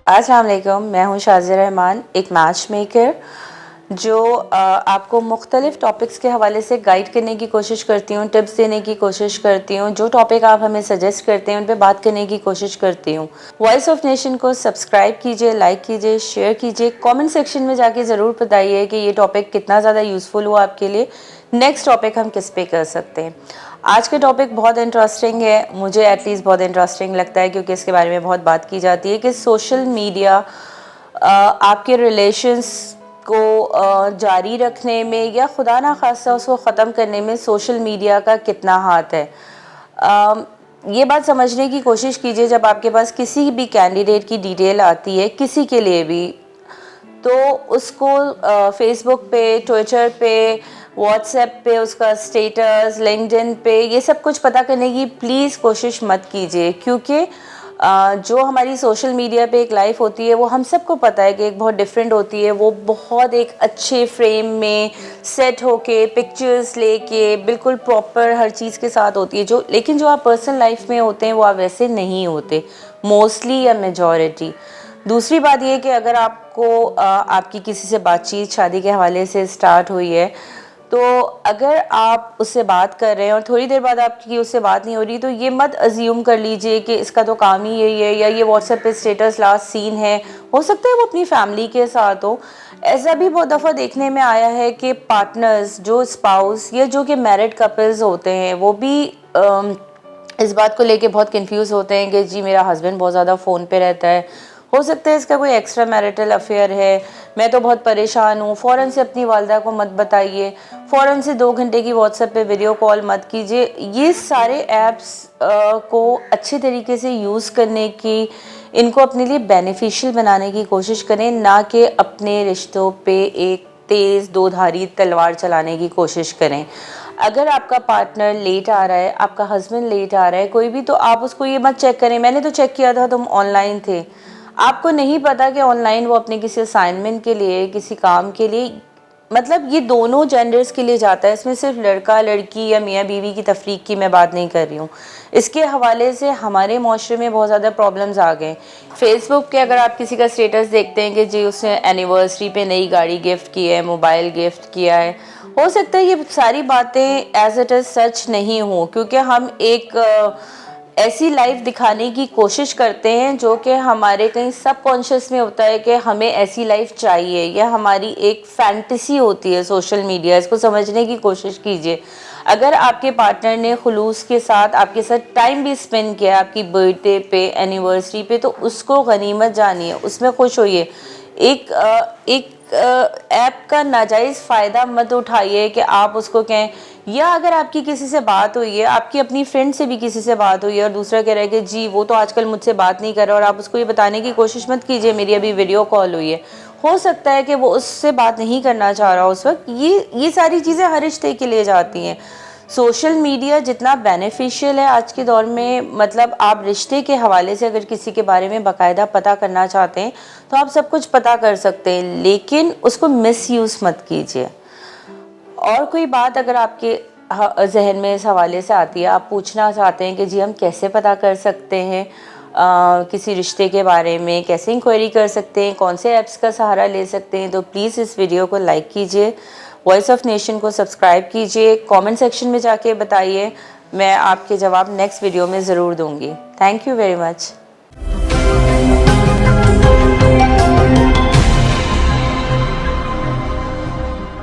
अस्सलाम वालेकुम, मैं हूं शाज़िया रहमान, एक मैच मेकर जो आपको मुख्तलिफ़ टॉपिक्स के हवाले से गाइड करने की कोशिश करती हूँ, टिप्स देने की कोशिश करती हूँ। जो टॉपिक आप हमें सजेस्ट करते हैं उन पे बात करने की कोशिश करती हूँ। वॉइस ऑफ नेशन को सब्सक्राइब कीजिए, लाइक कीजिए, शेयर कीजिए। कमेंट सेक्शन में जाके ज़रूर बताइए कि ये टॉपिक कितना ज़्यादा यूज़फुल हुआ आपके लिए। नेक्स्ट टॉपिक हम किस पे कर सकते हैं। आज का टॉपिक बहुत इंटरेस्टिंग है, मुझे एटलीस्ट बहुत इंटरेस्टिंग लगता है क्योंकि इसके बारे में बहुत बात की जाती है कि सोशल मीडिया आपके रिलेशंस को जारी रखने में या खुदा ना खास्ता उसको ख़त्म करने में सोशल मीडिया का कितना हाथ है। ये बात समझने की कोशिश कीजिए जब आपके पास किसी भी कैंडिडेट की डिटेल आती है, किसी के लिए भी, तो उसको फेसबुक पे, ट्विटर पे, व्हाट्सएप पे उसका स्टेटस, लिंक्डइन पे ये सब कुछ पता करने की प्लीज़ कोशिश मत कीजिए क्योंकि जो हमारी सोशल मीडिया पे एक लाइफ होती है वो हम सबको पता है कि एक बहुत डिफरेंट होती है। वो बहुत एक अच्छे फ्रेम में सेट होके पिक्चर्स लेके बिल्कुल प्रॉपर हर चीज़ के साथ होती है, लेकिन जो आप पर्सनल लाइफ में होते हैं वो आप वैसे नहीं होते, मोस्टली या मेजॉरिटी। दूसरी बात ये कि अगर आपको आपकी किसी से बातचीत शादी के हवाले से स्टार्ट हुई है, तो अगर आप उससे बात कर रहे हैं और थोड़ी देर बाद आपकी उससे बात नहीं हो रही, तो ये मत अज्यूम कर लीजिए कि इसका तो काम ही यही है या ये व्हाट्सएप पे स्टेटस लास्ट सीन है। हो सकता है वो अपनी फैमिली के साथ हो। ऐसा भी बहुत दफ़ा देखने में आया है कि पार्टनर्स, जो स्पाउस या जो कि मैरिड कपल्स होते हैं, वो भी इस बात को लेके बहुत कंफ्यूज होते हैं कि जी मेरा हस्बैंड बहुत ज़्यादा फ़ोन पे रहता है, हो सकता है इसका कोई एक्स्ट्रा मैरिटल अफेयर है, मैं तो बहुत परेशान हूँ। फ़ौरन से अपनी वालदा को मत बताइए, फ़ौरन से 2 घंटे की व्हाट्सएप पे वीडियो कॉल मत कीजिए। ये सारे ऐप्स को अच्छे तरीके से यूज़ करने की, इनको अपने लिए बेनिफिशियल बनाने की कोशिश करें, ना कि अपने रिश्तों पे एक तेज़ दो धारी तलवार चलाने की कोशिश करें। अगर आपका पार्टनर लेट आ रहा है, आपका हस्बैंड लेट आ रहा है, कोई भी, तो आप उसको ये मत चेक करें मैंने तो चेक किया था तुम ऑनलाइन थे। आपको नहीं पता कि ऑनलाइन वो अपने किसी असाइनमेंट के लिए, किसी काम के लिए, मतलब ये दोनों जेंडर्स के लिए जाता है। इसमें सिर्फ लड़का लड़की या मियाँ बीवी की तफरीक की मैं बात नहीं कर रही हूँ। इसके हवाले से हमारे माशरे में बहुत ज़्यादा प्रॉब्लम्स आ गए। फेसबुक के अगर आप किसी का स्टेटस देखते हैं कि जी उसने एनिवर्सरी पे नई गाड़ी गिफ्ट की है, मोबाइल गिफ्ट किया है, हो सकता है ये सारी बातें एज इट इज़ सच नहीं हो, क्योंकि हम एक ऐसी लाइफ दिखाने की कोशिश करते हैं जो कि हमारे कहीं सबकॉन्शियस में होता है कि हमें ऐसी लाइफ चाहिए, या हमारी एक फैंटेसी होती है सोशल मीडिया। इसको समझने की कोशिश कीजिए। अगर आपके पार्टनर ने खुलूस के साथ आपके साथ टाइम भी स्पेंड किया आपकी बर्थडे पे, एनिवर्सरी पे, तो उसको गनीमत जानिए, उसमें खुश होइए। एक ऐप का नाजायज़ फ़ायदा मत उठाइए कि आप उसको कहें, या अगर आपकी किसी से बात हुई है, आपकी अपनी फ्रेंड से भी किसी से बात हुई है और दूसरा कह रहा है कि जी वो तो आजकल मुझसे बात नहीं कर रहा, और आप उसको ये बताने की कोशिश मत कीजिए मेरी अभी वीडियो कॉल हुई है। हो सकता है कि वो उससे बात नहीं करना चाह रहा उस वक्त। ये सारी चीज़ें हर रिश्ते के लिए जाती हैं। सोशल मीडिया जितना बेनिफिशियल है आज के दौर में, मतलब आप रिश्ते के हवाले से अगर किसी के बारे में बाकायदा पता करना चाहते हैं तो आप सब कुछ पता कर सकते हैं, लेकिन उसको मिसयूज़ मत कीजिए। और कोई बात अगर आपके जहन में इस हवाले से आती है, आप पूछना चाहते हैं कि जी हम कैसे पता कर सकते हैं किसी रिश्ते के बारे में, कैसे इंक्वायरी कर सकते हैं, कौन से ऐप्स का सहारा ले सकते हैं, तो प्लीज़ इस वीडियो को लाइक कीजिए, वॉइस ऑफ नेशन को सब्सक्राइब कीजिए, कमेंट सेक्शन में जाके बताइए। मैं आपके जवाब नेक्स्ट वीडियो में ज़रूर दूंगी। Thank you very much.